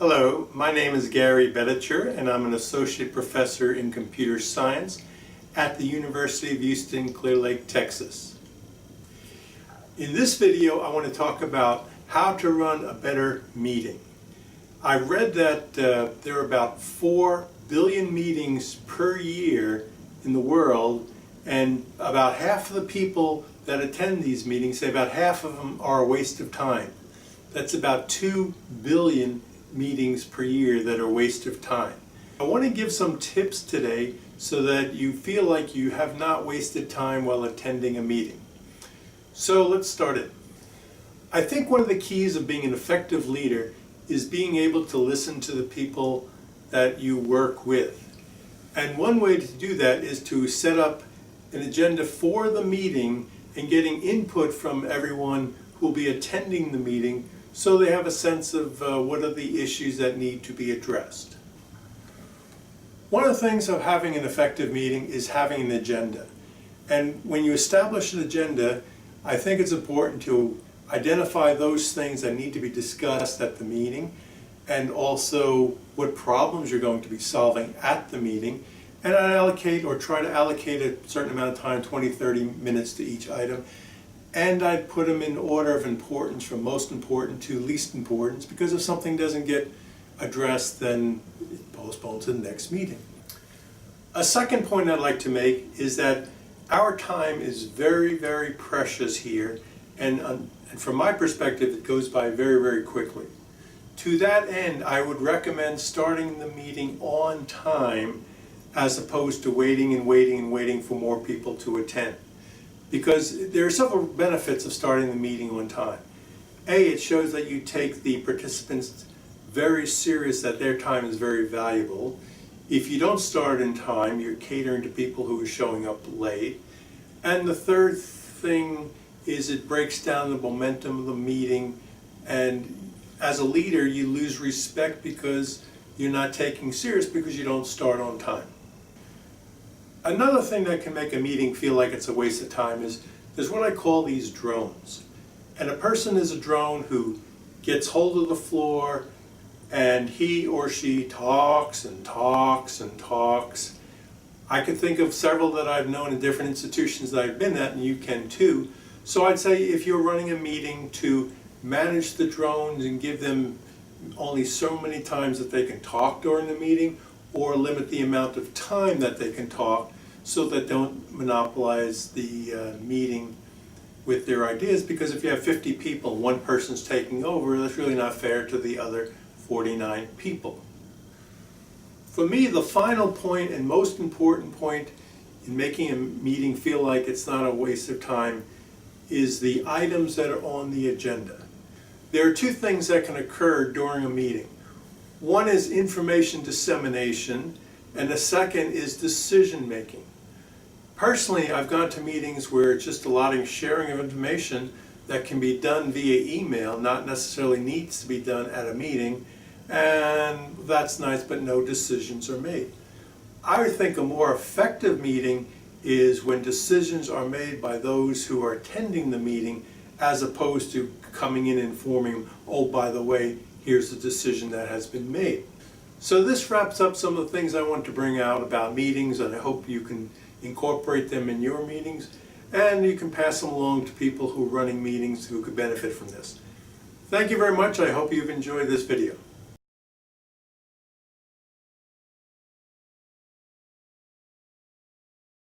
Hello, my name is Gary Betticher and I'm an associate professor in computer science at the University of Houston, Clear Lake, Texas. In this video, I want to talk about how to run a better meeting. I read that there are about 4 billion meetings per year in the world, and about half of the people that attend these meetings say about half of them are a waste of time. That's about 2 billion meetings per year that are a waste of time. I want to give some tips today so that you feel like you have not wasted time while attending a meeting. So let's start it. I think one of the keys of being an effective leader is being able to listen to the people that you work with. And one way to do that is to set up an agenda for the meeting and getting input from everyone who will be attending the meeting, so they have a sense of what are the issues that need to be addressed. One of the things of having an effective meeting is having an agenda. And when you establish an agenda, I think it's important to identify those things that need to be discussed at the meeting, and also what problems you're going to be solving at the meeting, and allocate or try to allocate a certain amount of time, 20-30 minutes to each item. And I'd put them in order of importance from most important to least importance, because if something doesn't get addressed, then it postpones to the next meeting. A second point I'd like to make is that our time is very, very precious here, and from my perspective, it goes by very, very quickly. To that end, I would recommend starting the meeting on time as opposed to waiting and waiting and waiting for more people to attend. Because there are several benefits of starting the meeting on time. A, it shows that you take the participants very serious, that their time is very valuable. If you don't start in time, you're catering to people who are showing up late. And the third thing is it breaks down the momentum of the meeting, and as a leader you lose respect because you're not taking serious because you don't start on time. Another thing that can make a meeting feel like it's a waste of time is there's what I call these drones. And a person is a drone who gets hold of the floor and he or she talks and talks and talks. I could think of several that I've known in different institutions that I've been at, and you can too. So I'd say if you're running a meeting, to manage the drones and give them only so many times that they can talk during the meeting, or limit the amount of time that they can talk so that don't monopolize the meeting with their ideas. Because if you have 50 people, one person's taking over, that's really not fair to the other 49 people. For me, the final point and most important point in making a meeting feel like it's not a waste of time is the items that are on the agenda. There are two things that can occur during a meeting. One is information dissemination, and the second is decision making. Personally, I've gone to meetings where it's just a lot of sharing of information that can be done via email, not necessarily needs to be done at a meeting, and that's nice, but no decisions are made. I would think a more effective meeting is when decisions are made by those who are attending the meeting, as opposed to coming in and informing, oh, by the way, here's the decision that has been made. So this wraps up some of the things I want to bring out about meetings, and I hope you can incorporate them in your meetings, and you can pass them along to people who are running meetings who could benefit from this. Thank you very much. I hope you've enjoyed this video.